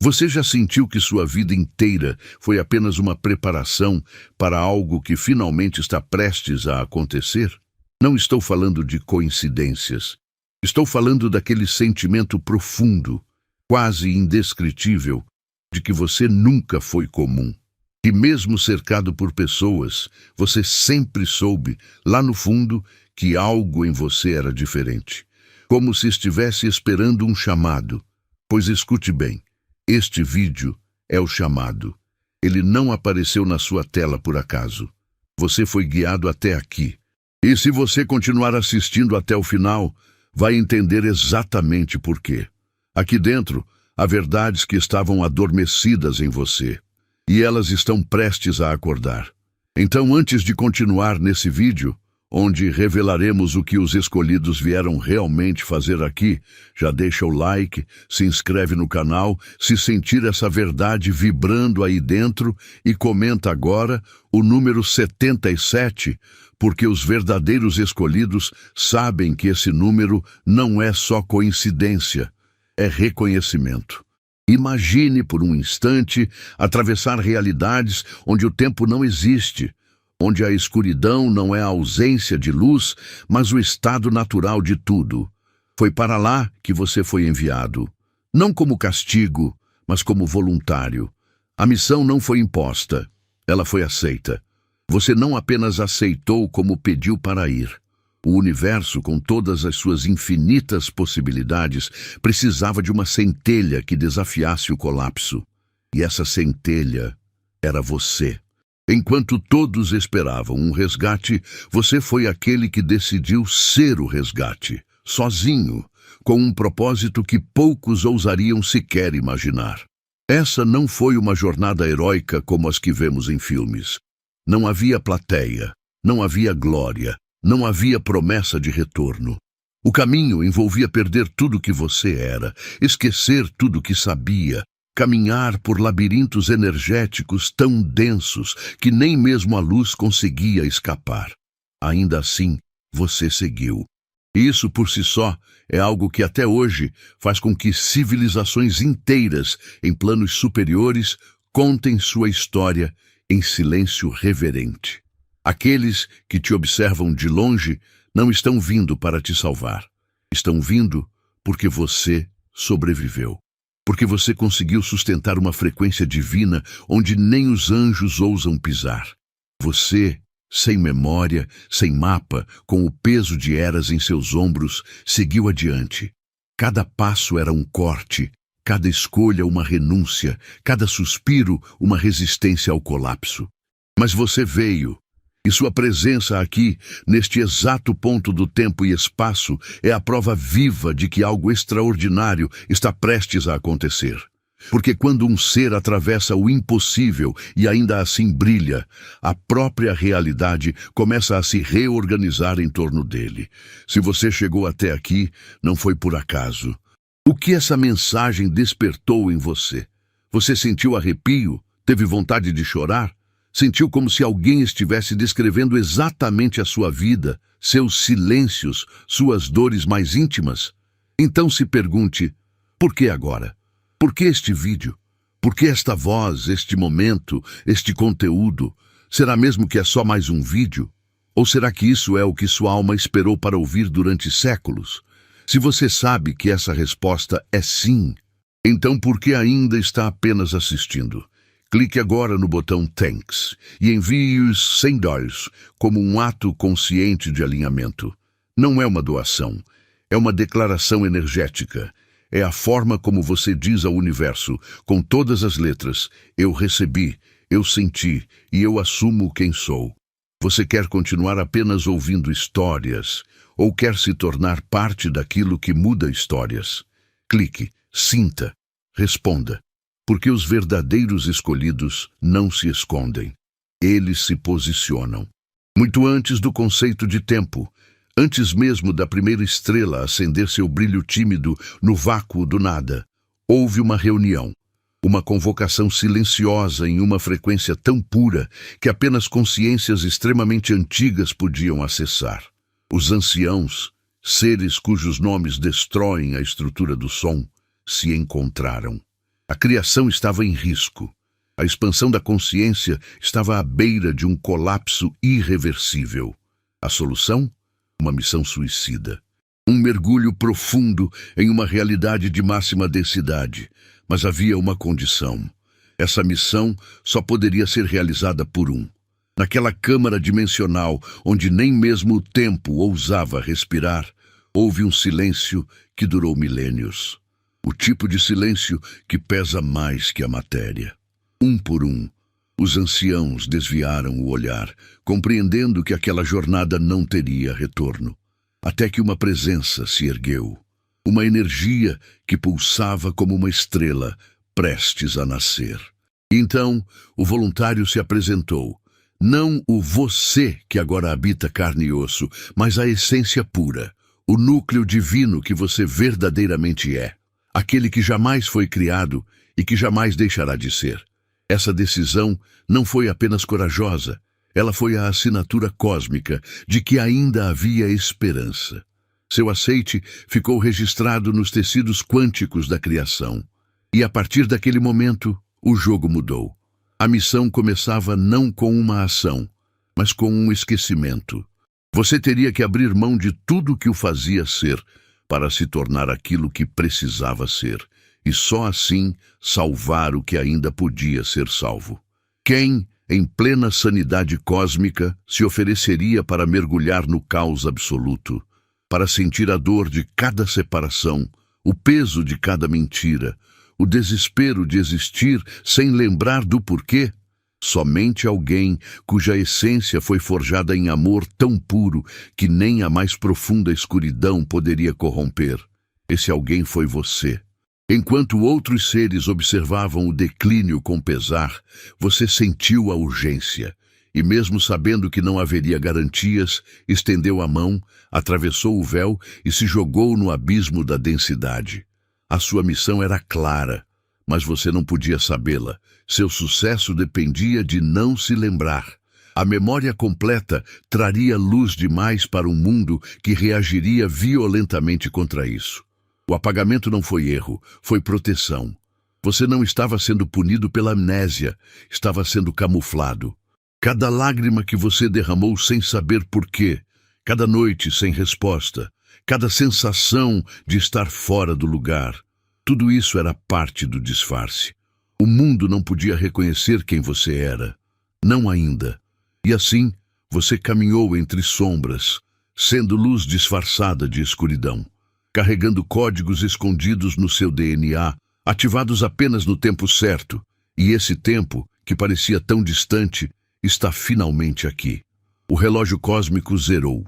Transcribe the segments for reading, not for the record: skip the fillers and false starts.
Você já sentiu que sua vida inteira foi apenas uma preparação para algo que finalmente está prestes a acontecer? Não estou falando de coincidências. Estou falando daquele sentimento profundo, quase indescritível, de que você nunca foi comum. Que mesmo cercado por pessoas, você sempre soube, lá no fundo, que algo em você era diferente. Como se estivesse esperando um chamado. Pois escute bem. Este vídeo é o chamado. Ele não apareceu na sua tela por acaso. Você foi guiado até aqui. E se você continuar assistindo até o final, vai entender exatamente por quê. Aqui dentro, há verdades que estavam adormecidas em você. E elas estão prestes a acordar. Então, antes de continuar nesse vídeo, onde revelaremos o que os escolhidos vieram realmente fazer aqui, já deixa o like, se inscreve no canal, se sentir essa verdade vibrando aí dentro e comenta agora o número 77, porque os verdadeiros escolhidos sabem que esse número não é só coincidência, é reconhecimento. Imagine por um instante atravessar realidades onde o tempo não existe, onde a escuridão não é a ausência de luz, mas o estado natural de tudo. Foi para lá que você foi enviado, não como castigo, mas como voluntário. A missão não foi imposta, ela foi aceita. Você não apenas aceitou como pediu para ir. O universo, com todas as suas infinitas possibilidades, precisava de uma centelha que desafiasse o colapso. E essa centelha era você. Enquanto todos esperavam um resgate, você foi aquele que decidiu ser o resgate, sozinho, com um propósito que poucos ousariam sequer imaginar. Essa não foi uma jornada heróica como as que vemos em filmes. Não havia plateia, não havia glória, não havia promessa de retorno. O caminho envolvia perder tudo que você era, esquecer tudo que sabia, caminhar por labirintos energéticos tão densos que nem mesmo a luz conseguia escapar. Ainda assim, você seguiu. Isso por si só é algo que até hoje faz com que civilizações inteiras, em planos superiores, contem sua história em silêncio reverente. Aqueles que te observam de longe não estão vindo para te salvar. Estão vindo porque você sobreviveu. Porque você conseguiu sustentar uma frequência divina onde nem os anjos ousam pisar. Você, sem memória, sem mapa, com o peso de eras em seus ombros, seguiu adiante. Cada passo era um corte, cada escolha uma renúncia, cada suspiro uma resistência ao colapso. Mas você veio. E sua presença aqui, neste exato ponto do tempo e espaço, é a prova viva de que algo extraordinário está prestes a acontecer. Porque quando um ser atravessa o impossível e ainda assim brilha, a própria realidade começa a se reorganizar em torno dele. Se você chegou até aqui, não foi por acaso. O que essa mensagem despertou em você? Você sentiu arrepio? Teve vontade de chorar? Sentiu como se alguém estivesse descrevendo exatamente a sua vida, seus silêncios, suas dores mais íntimas? Então se pergunte, por que agora? Por que este vídeo? Por que esta voz, este momento, este conteúdo? Será mesmo que é só mais um vídeo? Ou será que isso é o que sua alma esperou para ouvir durante séculos? Se você sabe que essa resposta é sim, então por que ainda está apenas assistindo? Clique agora no botão Thanks e envie os $100 como um ato consciente de alinhamento. Não é uma doação, é uma declaração energética. É a forma como você diz ao universo, com todas as letras, eu recebi, eu senti e eu assumo quem sou. Você quer continuar apenas ouvindo histórias ou quer se tornar parte daquilo que muda histórias? Clique, sinta, responda. Porque os verdadeiros escolhidos não se escondem. Eles se posicionam. Muito antes do conceito de tempo, antes mesmo da primeira estrela acender seu brilho tímido no vácuo do nada, houve uma reunião, uma convocação silenciosa em uma frequência tão pura que apenas consciências extremamente antigas podiam acessar. Os anciãos, seres cujos nomes destroem a estrutura do som, se encontraram. A criação estava em risco. A expansão da consciência estava à beira de um colapso irreversível. A solução? Uma missão suicida. Um mergulho profundo em uma realidade de máxima densidade. Mas havia uma condição. Essa missão só poderia ser realizada por um. Naquela câmara dimensional, onde nem mesmo o tempo ousava respirar, houve um silêncio que durou milênios. O tipo de silêncio que pesa mais que a matéria. Um por um, os anciãos desviaram o olhar, compreendendo que aquela jornada não teria retorno. Até que uma presença se ergueu. Uma energia que pulsava como uma estrela, prestes a nascer. E então, o voluntário se apresentou. Não o você que agora habita carne e osso, mas a essência pura, o núcleo divino que você verdadeiramente é. Aquele que jamais foi criado e que jamais deixará de ser. Essa decisão não foi apenas corajosa, ela foi a assinatura cósmica de que ainda havia esperança. Seu aceite ficou registrado nos tecidos quânticos da criação. E a partir daquele momento, o jogo mudou. A missão começava não com uma ação, mas com um esquecimento. Você teria que abrir mão de tudo que o fazia ser, para se tornar aquilo que precisava ser, e só assim salvar o que ainda podia ser salvo. Quem, em plena sanidade cósmica, se ofereceria para mergulhar no caos absoluto, para sentir a dor de cada separação, o peso de cada mentira, o desespero de existir sem lembrar do porquê? Somente alguém cuja essência foi forjada em amor tão puro que nem a mais profunda escuridão poderia corromper. Esse alguém foi você. Enquanto outros seres observavam o declínio com pesar, você sentiu a urgência. E mesmo sabendo que não haveria garantias, estendeu a mão, atravessou o véu e se jogou no abismo da densidade. A sua missão era clara, mas você não podia sabê-la. Seu sucesso dependia de não se lembrar. A memória completa traria luz demais para um mundo que reagiria violentamente contra isso. O apagamento não foi erro, foi proteção. Você não estava sendo punido pela amnésia, estava sendo camuflado. Cada lágrima que você derramou sem saber porquê, cada noite sem resposta, cada sensação de estar fora do lugar, tudo isso era parte do disfarce. O mundo não podia reconhecer quem você era. Não ainda. E assim, você caminhou entre sombras, sendo luz disfarçada de escuridão, carregando códigos escondidos no seu DNA, ativados apenas no tempo certo. E esse tempo, que parecia tão distante, está finalmente aqui. O relógio cósmico zerou.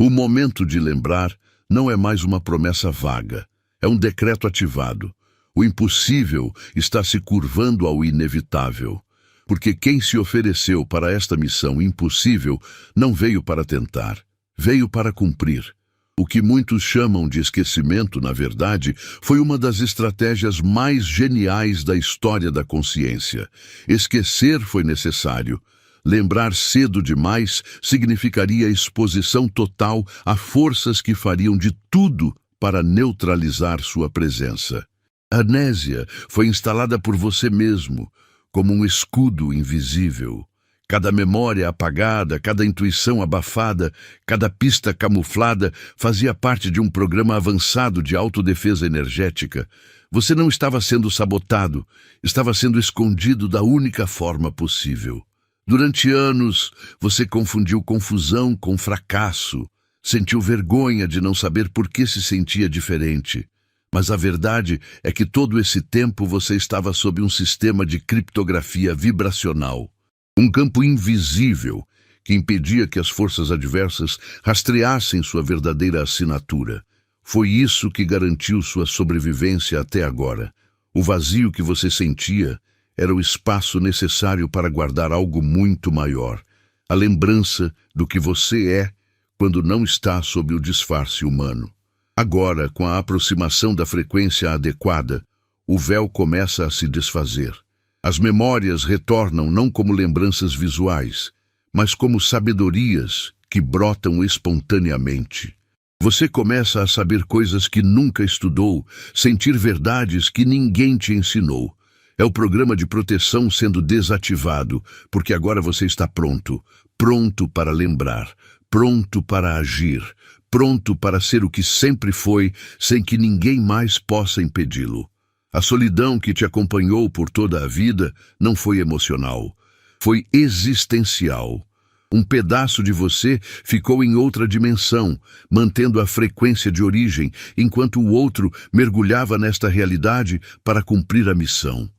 O momento de lembrar não é mais uma promessa vaga. É um decreto ativado. O impossível está se curvando ao inevitável. Porque quem se ofereceu para esta missão impossível não veio para tentar, veio para cumprir. O que muitos chamam de esquecimento, na verdade, foi uma das estratégias mais geniais da história da consciência. Esquecer foi necessário. Lembrar cedo demais significaria exposição total a forças que fariam de tudo para neutralizar sua presença. A amnésia foi instalada por você mesmo, como um escudo invisível. Cada memória apagada, cada intuição abafada, cada pista camuflada fazia parte de um programa avançado de autodefesa energética. Você não estava sendo sabotado, estava sendo escondido da única forma possível. Durante anos, você confundiu confusão com fracasso, sentiu vergonha de não saber por que se sentia diferente. Mas a verdade é que todo esse tempo você estava sob um sistema de criptografia vibracional. Um campo invisível que impedia que as forças adversas rastreassem sua verdadeira assinatura. Foi isso que garantiu sua sobrevivência até agora. O vazio que você sentia era o espaço necessário para guardar algo muito maior. A lembrança do que você é quando não está sob o disfarce humano. Agora, com a aproximação da frequência adequada, o véu começa a se desfazer. As memórias retornam não como lembranças visuais, mas como sabedorias que brotam espontaneamente. Você começa a saber coisas que nunca estudou, sentir verdades que ninguém te ensinou. É o programa de proteção sendo desativado, porque agora você está pronto. Pronto para lembrar, pronto para agir, pronto para ser o que sempre foi, sem que ninguém mais possa impedi-lo. A solidão que te acompanhou por toda a vida não foi emocional, foi existencial. Um pedaço de você ficou em outra dimensão, mantendo a frequência de origem, enquanto o outro mergulhava nesta realidade para cumprir a missão.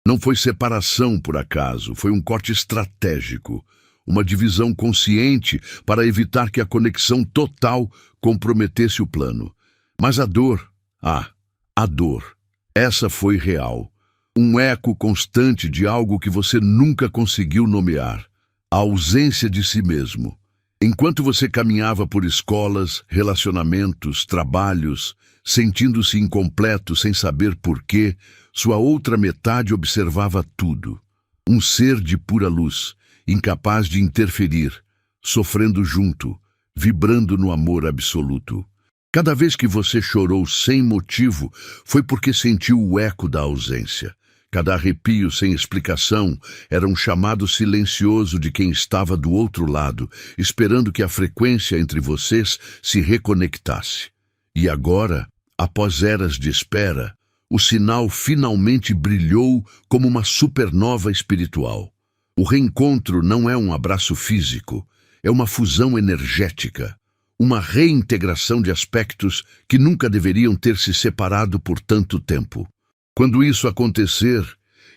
Não foi separação por acaso, foi um corte estratégico, uma divisão consciente para evitar que a conexão total comprometesse o plano. Mas a dor, a dor, essa foi real. Um eco constante de algo que você nunca conseguiu nomear. A ausência de si mesmo. Enquanto você caminhava por escolas, relacionamentos, trabalhos, sentindo-se incompleto sem saber porquê, sua outra metade observava tudo. Um ser de pura luz, incapaz de interferir, sofrendo junto, vibrando no amor absoluto. Cada vez que você chorou sem motivo, foi porque sentiu o eco da ausência. Cada arrepio sem explicação era um chamado silencioso de quem estava do outro lado, esperando que a frequência entre vocês se reconectasse. E agora, após eras de espera, o sinal finalmente brilhou como uma supernova espiritual. O reencontro não é um abraço físico, é uma fusão energética, uma reintegração de aspectos que nunca deveriam ter se separado por tanto tempo. Quando isso acontecer,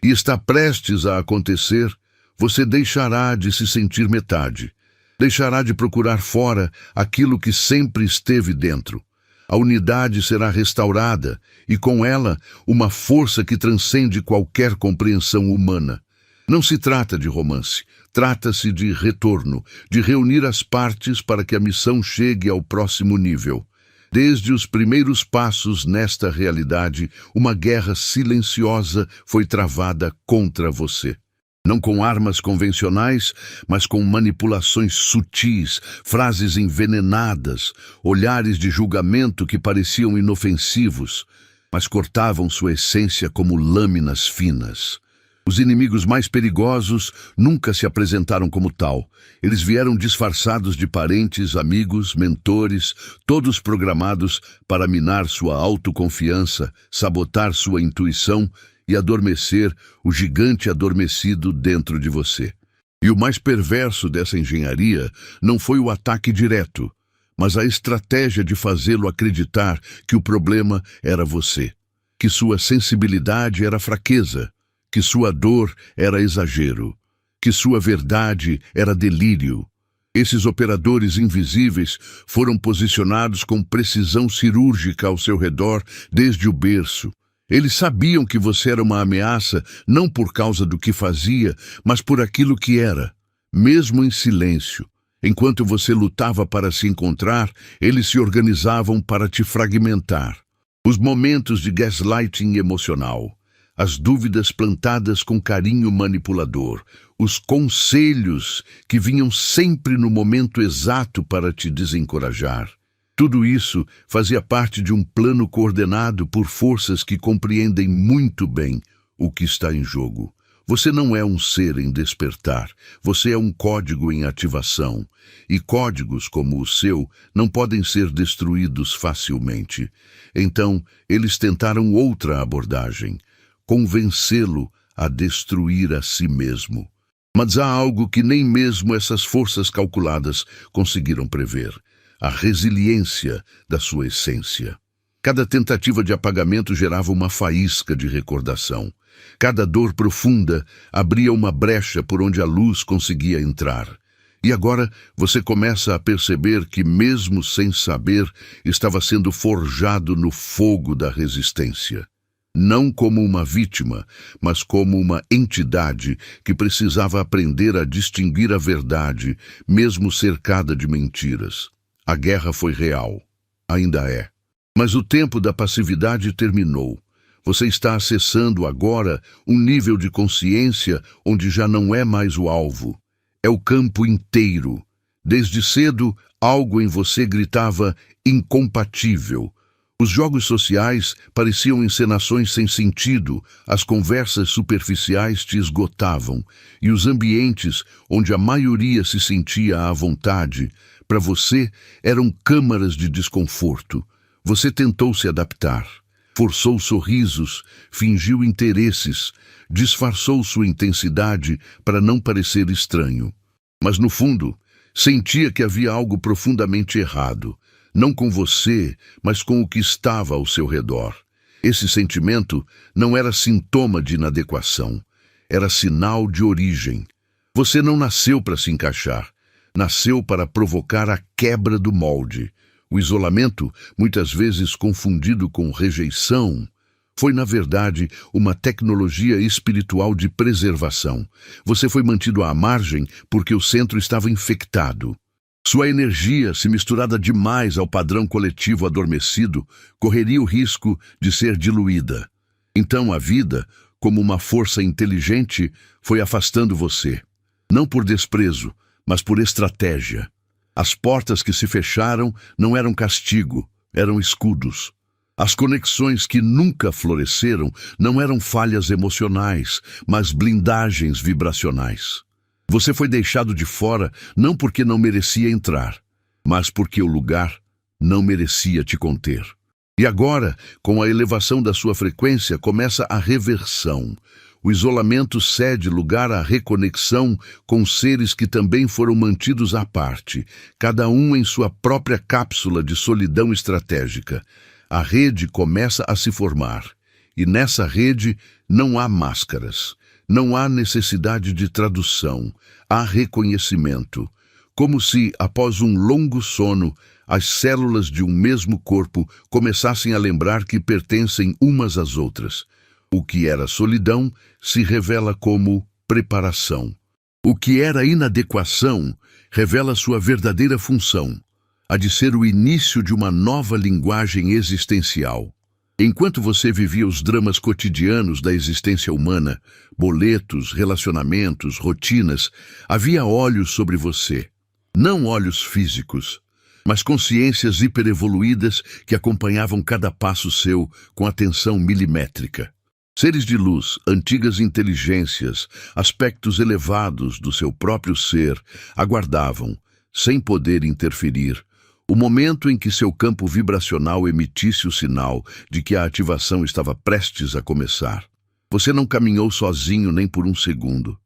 e está prestes a acontecer, você deixará de se sentir metade. Deixará de procurar fora aquilo que sempre esteve dentro. A unidade será restaurada e, com ela, uma força que transcende qualquer compreensão humana. Não se trata de romance, trata-se de retorno, de reunir as partes para que a missão chegue ao próximo nível. Desde os primeiros passos nesta realidade, uma guerra silenciosa foi travada contra você. Não com armas convencionais, mas com manipulações sutis, frases envenenadas, olhares de julgamento que pareciam inofensivos, mas cortavam sua essência como lâminas finas. Os inimigos mais perigosos nunca se apresentaram como tal. Eles vieram disfarçados de parentes, amigos, mentores, todos programados para minar sua autoconfiança, sabotar sua intuição e adormecer o gigante adormecido dentro de você. E o mais perverso dessa engenharia não foi o ataque direto, mas a estratégia de fazê-lo acreditar que o problema era você, que sua sensibilidade era fraqueza, que sua dor era exagero, que sua verdade era delírio. Esses operadores invisíveis foram posicionados com precisão cirúrgica ao seu redor desde o berço. Eles sabiam que você era uma ameaça não por causa do que fazia, mas por aquilo que era. Mesmo em silêncio, enquanto você lutava para se encontrar, eles se organizavam para te fragmentar. Os momentos de gaslighting emocional, as dúvidas plantadas com carinho manipulador, os conselhos que vinham sempre no momento exato para te desencorajar. Tudo isso fazia parte de um plano coordenado por forças que compreendem muito bem o que está em jogo. Você não é um ser em despertar, você é um código em ativação. E códigos como o seu não podem ser destruídos facilmente. Então, eles tentaram outra abordagem. Convencê-lo a destruir a si mesmo. Mas há algo que nem mesmo essas forças calculadas conseguiram prever: a resiliência da sua essência. Cada tentativa de apagamento gerava uma faísca de recordação. Cada dor profunda abria uma brecha por onde a luz conseguia entrar. E agora você começa a perceber que, mesmo sem saber, estava sendo forjado no fogo da resistência. Não como uma vítima, mas como uma entidade que precisava aprender a distinguir a verdade, mesmo cercada de mentiras. A guerra foi real. Ainda é. Mas o tempo da passividade terminou. Você está acessando agora um nível de consciência onde já não é mais o alvo. É o campo inteiro. Desde cedo, algo em você gritava incompatível. Os jogos sociais pareciam encenações sem sentido, as conversas superficiais te esgotavam, e os ambientes onde a maioria se sentia à vontade, para você, eram câmaras de desconforto. Você tentou se adaptar, forçou sorrisos, fingiu interesses, disfarçou sua intensidade para não parecer estranho. Mas, no fundo, sentia que havia algo profundamente errado. Não com você, mas com o que estava ao seu redor. Esse sentimento não era sintoma de inadequação, era sinal de origem. Você não nasceu para se encaixar, nasceu para provocar a quebra do molde. O isolamento, muitas vezes confundido com rejeição, foi, na verdade, uma tecnologia espiritual de preservação. Você foi mantido à margem porque o centro estava infectado. Sua energia, se misturada demais ao padrão coletivo adormecido, correria o risco de ser diluída. Então a vida, como uma força inteligente, foi afastando você. Não por desprezo, mas por estratégia. As portas que se fecharam não eram castigo, eram escudos. As conexões que nunca floresceram não eram falhas emocionais, mas blindagens vibracionais. Você foi deixado de fora não porque não merecia entrar, mas porque o lugar não merecia te conter. E agora, com a elevação da sua frequência, começa a reversão. O isolamento cede lugar à reconexão com seres que também foram mantidos à parte, cada um em sua própria cápsula de solidão estratégica. A rede começa a se formar, e nessa rede não há máscaras. Não há necessidade de tradução, há reconhecimento. Como se, após um longo sono, as células de um mesmo corpo começassem a lembrar que pertencem umas às outras. O que era solidão se revela como preparação. O que era inadequação revela sua verdadeira função, a de ser o início de uma nova linguagem existencial. Enquanto você vivia os dramas cotidianos da existência humana, boletos, relacionamentos, rotinas, havia olhos sobre você. Não olhos físicos, mas consciências hiperevoluídas que acompanhavam cada passo seu com atenção milimétrica. Seres de luz, antigas inteligências, aspectos elevados do seu próprio ser, aguardavam, sem poder interferir, o momento em que seu campo vibracional emitisse o sinal de que a ativação estava prestes a começar. Você não caminhou sozinho nem por um segundo,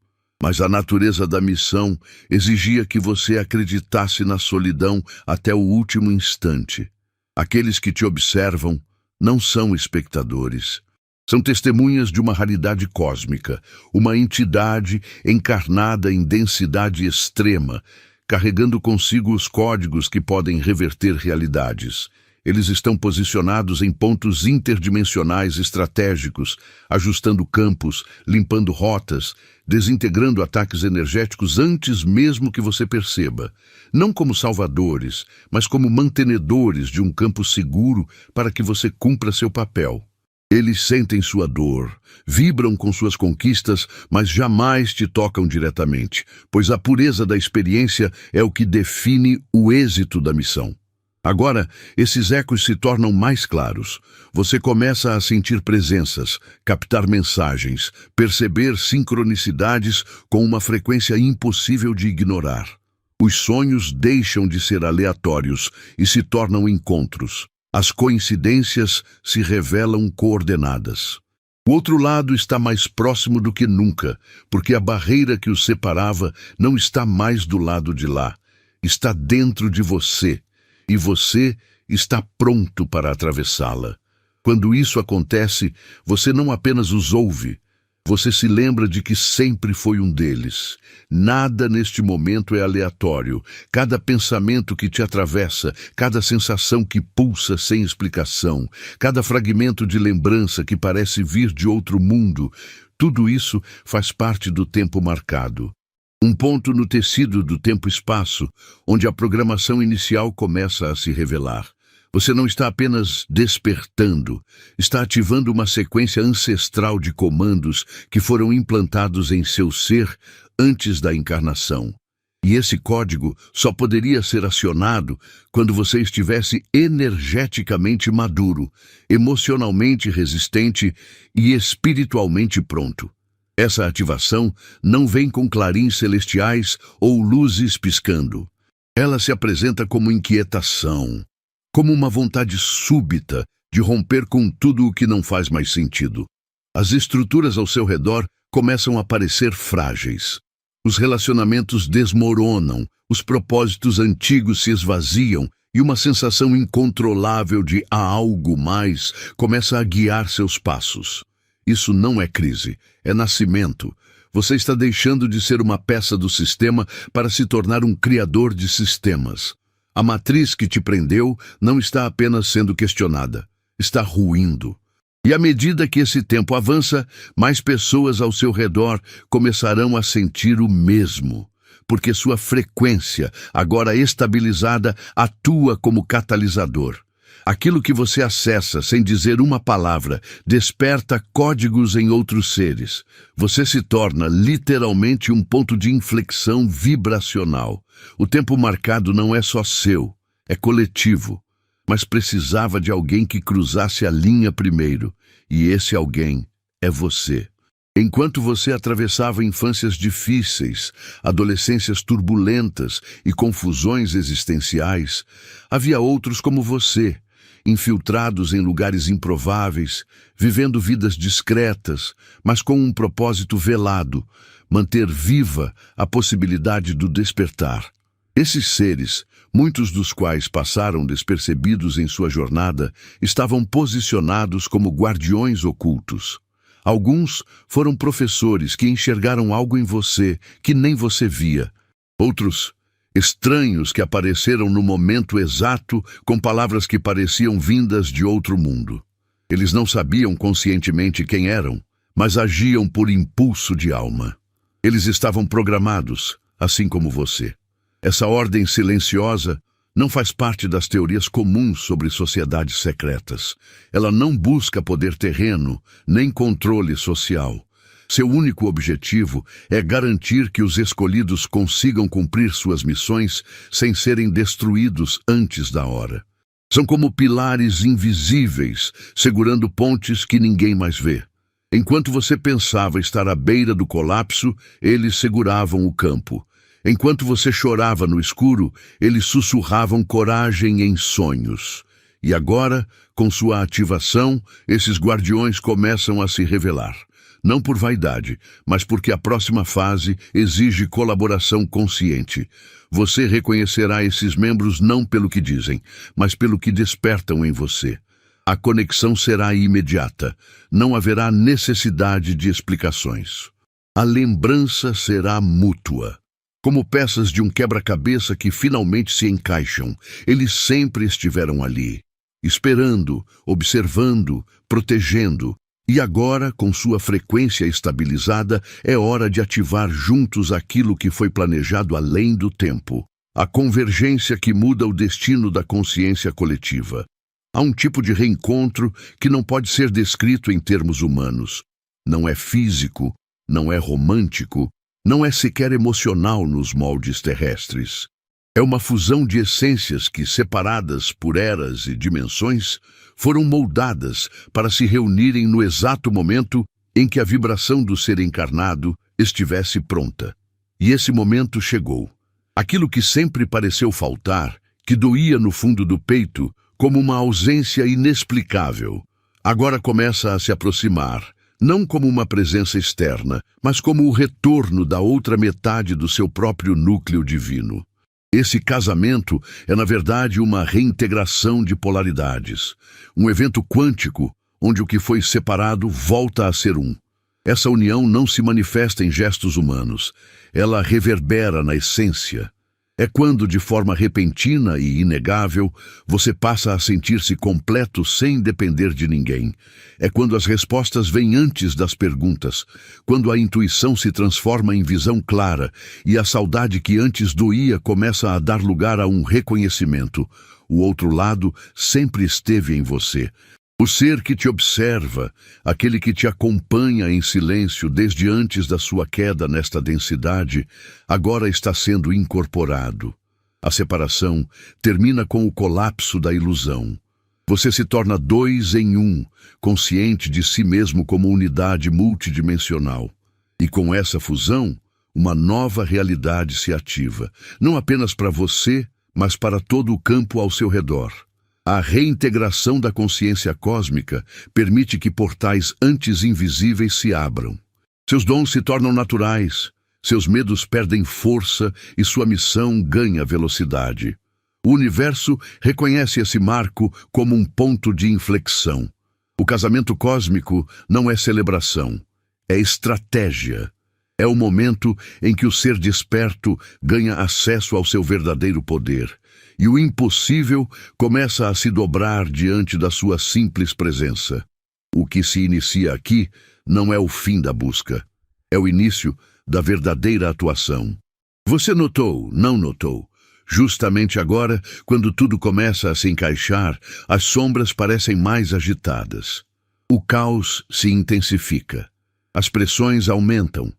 mas a natureza da missão exigia que você acreditasse na solidão até o último instante. Aqueles que te observam não são espectadores. São testemunhas de uma raridade cósmica, uma entidade encarnada em densidade extrema, carregando consigo os códigos que podem reverter realidades. Eles estão posicionados em pontos interdimensionais estratégicos, ajustando campos, limpando rotas, desintegrando ataques energéticos antes mesmo que você perceba. Não como salvadores, mas como mantenedores de um campo seguro para que você cumpra seu papel. Eles sentem sua dor, vibram com suas conquistas, mas jamais te tocam diretamente, pois a pureza da experiência é o que define o êxito da missão. Agora, esses ecos se tornam mais claros. Você começa a sentir presenças, captar mensagens, perceber sincronicidades com uma frequência impossível de ignorar. Os sonhos deixam de ser aleatórios e se tornam encontros. As coincidências se revelam coordenadas. O outro lado está mais próximo do que nunca, porque a barreira que os separava não está mais do lado de lá. Está dentro de você, e você está pronto para atravessá-la. Quando isso acontece, você não apenas os ouve, você se lembra de que sempre foi um deles. Nada neste momento é aleatório. Cada pensamento que te atravessa, cada sensação que pulsa sem explicação, cada fragmento de lembrança que parece vir de outro mundo, tudo isso faz parte do tempo marcado. Um ponto no tecido do tempo-espaço, onde a programação inicial começa a se revelar. Você não está apenas despertando, está ativando uma sequência ancestral de comandos que foram implantados em seu ser antes da encarnação. E esse código só poderia ser acionado quando você estivesse energeticamente maduro, emocionalmente resistente e espiritualmente pronto. Essa ativação não vem com clarins celestiais ou luzes piscando. Ela se apresenta como inquietação, como uma vontade súbita de romper com tudo o que não faz mais sentido. As estruturas ao seu redor começam a parecer frágeis. Os relacionamentos desmoronam, os propósitos antigos se esvaziam e uma sensação incontrolável de há algo mais começa a guiar seus passos. Isso não é crise, é nascimento. Você está deixando de ser uma peça do sistema para se tornar um criador de sistemas. A matriz que te prendeu não está apenas sendo questionada, está ruindo. E à medida que esse tempo avança, mais pessoas ao seu redor começarão a sentir o mesmo, porque sua frequência, agora estabilizada, atua como catalisador. Aquilo que você acessa sem dizer uma palavra desperta códigos em outros seres. Você se torna literalmente um ponto de inflexão vibracional. O tempo marcado não é só seu, é coletivo. Mas precisava de alguém que cruzasse a linha primeiro, e esse alguém é você. Enquanto você atravessava infâncias difíceis, adolescências turbulentas e confusões existenciais, havia outros como você, infiltrados em lugares improváveis, vivendo vidas discretas, mas com um propósito velado, manter viva a possibilidade do despertar. Esses seres, muitos dos quais passaram despercebidos em sua jornada, estavam posicionados como guardiões ocultos. Alguns foram professores que enxergaram algo em você que nem você via. Outros, estranhos que apareceram no momento exato com palavras que pareciam vindas de outro mundo. Eles não sabiam conscientemente quem eram, mas agiam por impulso de alma. Eles estavam programados, assim como você. Essa ordem silenciosa não faz parte das teorias comuns sobre sociedades secretas. Ela não busca poder terreno, nem controle social. Seu único objetivo é garantir que os escolhidos consigam cumprir suas missões sem serem destruídos antes da hora. São como pilares invisíveis, segurando pontes que ninguém mais vê. Enquanto você pensava estar à beira do colapso, eles seguravam o campo. Enquanto você chorava no escuro, eles sussurravam coragem em sonhos. E agora, com sua ativação, esses guardiões começam a se revelar. Não por vaidade, mas porque a próxima fase exige colaboração consciente. Você reconhecerá esses membros não pelo que dizem, mas pelo que despertam em você. A conexão será imediata. Não haverá necessidade de explicações. A lembrança será mútua. Como peças de um quebra-cabeça que finalmente se encaixam, eles sempre estiveram ali, esperando, observando, protegendo. E agora, com sua frequência estabilizada, é hora de ativar juntos aquilo que foi planejado além do tempo. A convergência que muda o destino da consciência coletiva. Há um tipo de reencontro que não pode ser descrito em termos humanos. Não é físico, não é romântico, não é sequer emocional nos moldes terrestres. É uma fusão de essências que, separadas por eras e dimensões, foram moldadas para se reunirem no exato momento em que a vibração do ser encarnado estivesse pronta. E esse momento chegou. Aquilo que sempre pareceu faltar, que doía no fundo do peito, como uma ausência inexplicável, agora começa a se aproximar, não como uma presença externa, mas como o retorno da outra metade do seu próprio núcleo divino. Esse casamento é, na verdade, uma reintegração de polaridades, um evento quântico onde o que foi separado volta a ser um. Essa união não se manifesta em gestos humanos, ela reverbera na essência. É quando, de forma repentina e inegável, você passa a sentir-se completo sem depender de ninguém. É quando as respostas vêm antes das perguntas, quando a intuição se transforma em visão clara e a saudade que antes doía começa a dar lugar a um reconhecimento. O outro lado sempre esteve em você. O ser que te observa, aquele que te acompanha em silêncio desde antes da sua queda nesta densidade, agora está sendo incorporado. A separação termina com o colapso da ilusão. Você se torna dois em um, consciente de si mesmo como unidade multidimensional. E com essa fusão, uma nova realidade se ativa, não apenas para você, mas para todo o campo ao seu redor. A reintegração da consciência cósmica permite que portais antes invisíveis se abram. Seus dons se tornam naturais, seus medos perdem força e sua missão ganha velocidade. O universo reconhece esse marco como um ponto de inflexão. O casamento cósmico não é celebração, é estratégia. É o momento em que o ser desperto ganha acesso ao seu verdadeiro poder, e o impossível começa a se dobrar diante da sua simples presença. O que se inicia aqui não é o fim da busca, é o início da verdadeira atuação. Você notou, não notou? Justamente agora, quando tudo começa a se encaixar, as sombras parecem mais agitadas. O caos se intensifica. As pressões aumentam.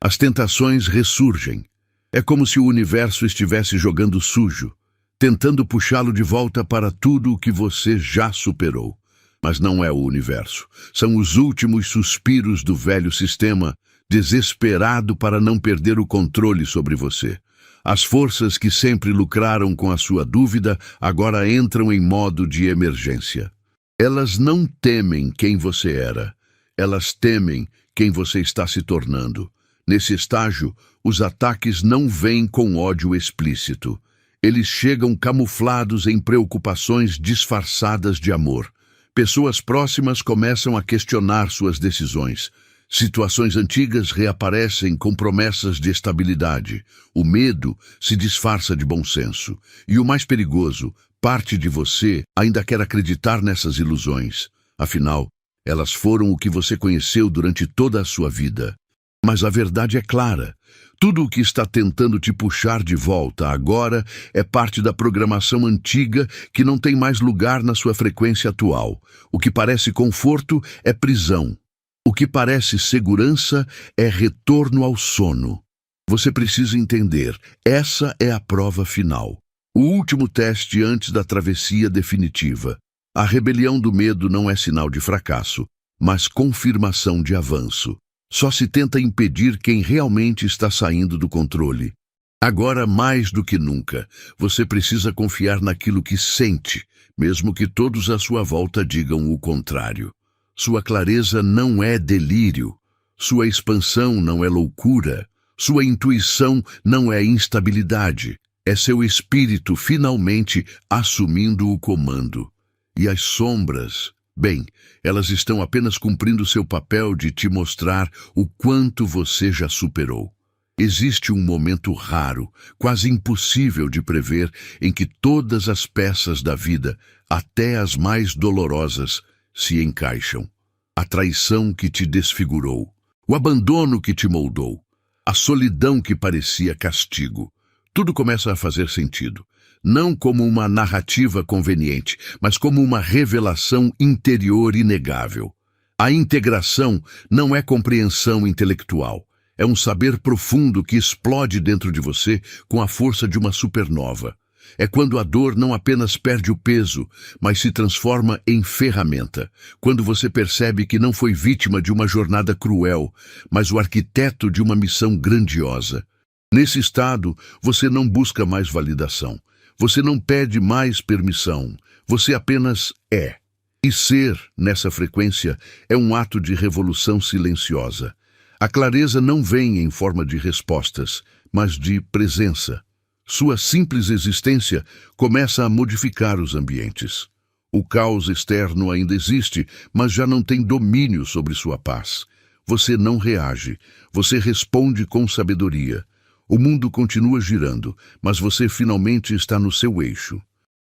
As tentações ressurgem. É como se o universo estivesse jogando sujo, tentando puxá-lo de volta para tudo o que você já superou. Mas não é o universo. São os últimos suspiros do velho sistema, desesperado para não perder o controle sobre você. As forças que sempre lucraram com a sua dúvida agora entram em modo de emergência. Elas não temem quem você era. Elas temem quem você está se tornando. Nesse estágio, os ataques não vêm com ódio explícito. Eles chegam camuflados em preocupações disfarçadas de amor. Pessoas próximas começam a questionar suas decisões. Situações antigas reaparecem com promessas de estabilidade. O medo se disfarça de bom senso. E o mais perigoso, parte de você ainda quer acreditar nessas ilusões. Afinal, elas foram o que você conheceu durante toda a sua vida. Mas a verdade é clara. Tudo o que está tentando te puxar de volta agora é parte da programação antiga que não tem mais lugar na sua frequência atual. O que parece conforto é prisão. O que parece segurança é retorno ao sono. Você precisa entender, essa é a prova final. O último teste antes da travessia definitiva. A rebelião do medo não é sinal de fracasso, mas confirmação de avanço. Só se tenta impedir quem realmente está saindo do controle. Agora, mais do que nunca, você precisa confiar naquilo que sente, mesmo que todos à sua volta digam o contrário. Sua clareza não é delírio, sua expansão não é loucura, sua intuição não é instabilidade. É seu espírito finalmente assumindo o comando. E as sombras... Bem, elas estão apenas cumprindo seu papel de te mostrar o quanto você já superou. Existe um momento raro, quase impossível de prever, em que todas as peças da vida, até as mais dolorosas, se encaixam. A traição que te desfigurou, o abandono que te moldou, a solidão que parecia castigo. Tudo começa a fazer sentido. Não como uma narrativa conveniente, mas como uma revelação interior inegável. A integração não é compreensão intelectual, é um saber profundo que explode dentro de você com a força de uma supernova. É quando a dor não apenas perde o peso, mas se transforma em ferramenta. Quando você percebe que não foi vítima de uma jornada cruel, mas o arquiteto de uma missão grandiosa. Nesse estado, você não busca mais validação. Você não pede mais permissão, você apenas é. E ser, nessa frequência, é um ato de revolução silenciosa. A clareza não vem em forma de respostas, mas de presença. Sua simples existência começa a modificar os ambientes. O caos externo ainda existe, mas já não tem domínio sobre sua paz. Você não reage, você responde com sabedoria. O mundo continua girando, mas você finalmente está no seu eixo.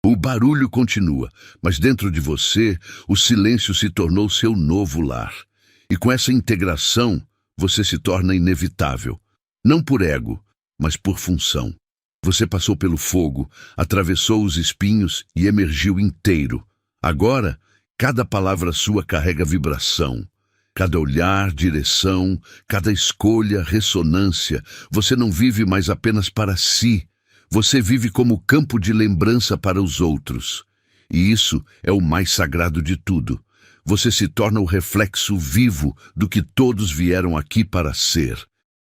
O barulho continua, mas dentro de você, o silêncio se tornou seu novo lar. E com essa integração, você se torna inevitável. Não por ego, mas por função. Você passou pelo fogo, atravessou os espinhos e emergiu inteiro. Agora, Cada palavra sua carrega vibração. Cada olhar, direção, cada escolha, ressonância. Você não vive mais apenas para si. Você vive como campo de lembrança para os outros. E isso é o mais sagrado de tudo. Você se torna o reflexo vivo do que todos vieram aqui para ser.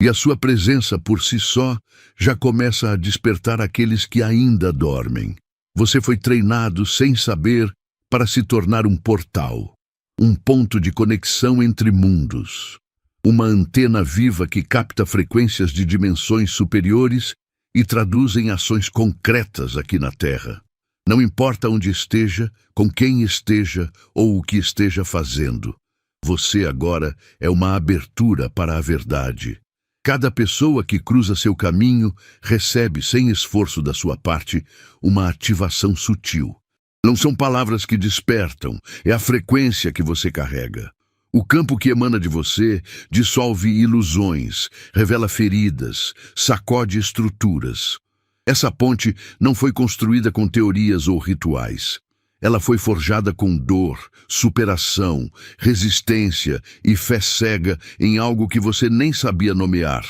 E a sua presença por si só já começa a despertar aqueles que ainda dormem. Você foi treinado sem saber para se tornar um portal. Um ponto de conexão entre mundos. Uma antena viva que capta frequências de dimensões superiores e traduz em ações concretas aqui na Terra. Não importa onde esteja, com quem esteja ou o que esteja fazendo. Você agora é uma abertura para a verdade. Cada pessoa que cruza seu caminho recebe, sem esforço da sua parte, uma ativação sutil. Não são palavras que despertam, é a frequência que você carrega. O campo que emana de você dissolve ilusões, revela feridas, sacode estruturas. Essa ponte não foi construída com teorias ou rituais. Ela foi forjada com dor, superação, resistência e fé cega em algo que você nem sabia nomear.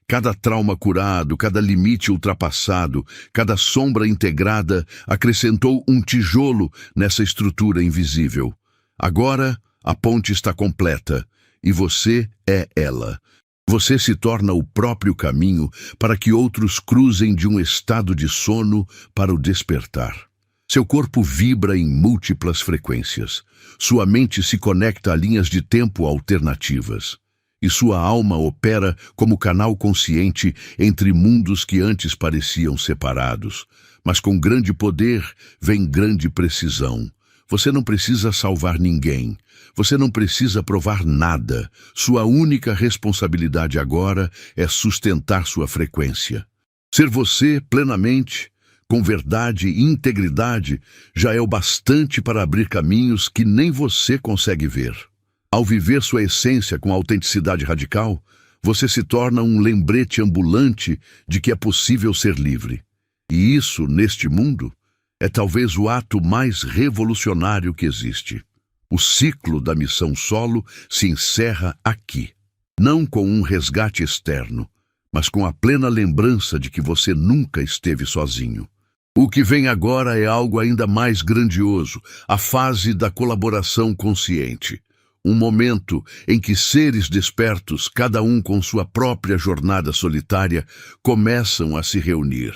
Cada trauma curado, cada limite ultrapassado, cada sombra integrada acrescentou um tijolo nessa estrutura invisível. Agora, a ponte está completa e você é ela. Você se torna o próprio caminho para que outros cruzem de um estado de sono para o despertar. Seu corpo vibra em múltiplas frequências. Sua mente se conecta a linhas de tempo alternativas. E sua alma opera como canal consciente entre mundos que antes pareciam separados. Mas com grande poder vem grande precisão. Você não precisa salvar ninguém. Você não precisa provar nada. Sua única responsabilidade agora é sustentar sua frequência. Ser você plenamente, com verdade e integridade, já é o bastante para abrir caminhos que nem você consegue ver. Ao viver sua essência com autenticidade radical, você se torna um lembrete ambulante de que é possível ser livre. E isso, neste mundo, é talvez o ato mais revolucionário que existe. O ciclo da missão solo se encerra aqui, não com um resgate externo, mas com a plena lembrança de que você nunca esteve sozinho. O que vem agora é algo ainda mais grandioso, a fase da colaboração consciente. Um momento em que seres despertos, cada um com sua própria jornada solitária, começam a se reunir.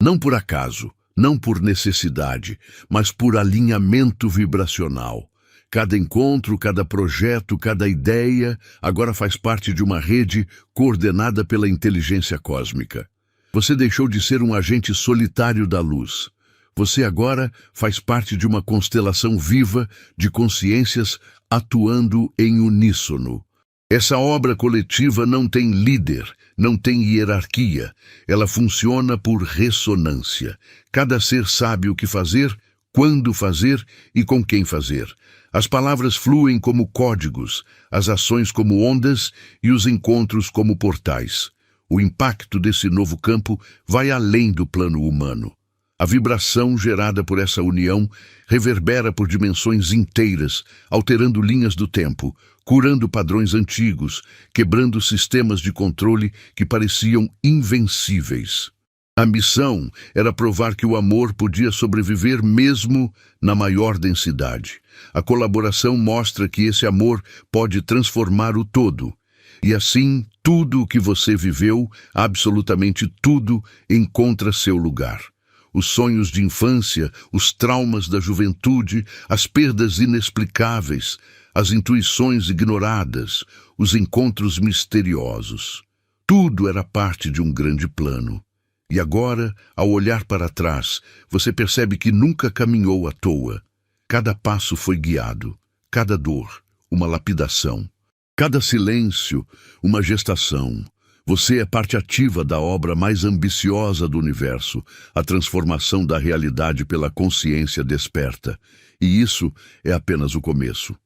Não por acaso, não por necessidade, mas por alinhamento vibracional. Cada encontro, cada projeto, cada ideia agora faz parte de uma rede coordenada pela inteligência cósmica. Você deixou de ser um agente solitário da luz. Você agora faz parte de uma constelação viva de consciências atuando em uníssono. Essa obra coletiva não tem líder, não tem hierarquia. Ela funciona por ressonância. Cada ser sabe o que fazer, quando fazer e com quem fazer. As palavras fluem como códigos, as ações como ondas e os encontros como portais. O impacto desse novo campo vai além do plano humano. A vibração gerada por essa união reverbera por dimensões inteiras, alterando linhas do tempo, curando padrões antigos, quebrando sistemas de controle que pareciam invencíveis. A missão era provar que o amor podia sobreviver mesmo na maior densidade. A colaboração mostra que esse amor pode transformar o todo. E assim, tudo o que você viveu, absolutamente tudo, encontra seu lugar. Os sonhos de infância, os traumas da juventude, as perdas inexplicáveis, as intuições ignoradas, os encontros misteriosos. Tudo era parte de um grande plano. E agora, ao olhar para trás, você percebe que nunca caminhou à toa. Cada passo foi guiado, cada dor, uma lapidação. Cada silêncio, uma gestação. Você é parte ativa da obra mais ambiciosa do universo, a transformação da realidade pela consciência desperta. E isso é apenas o começo.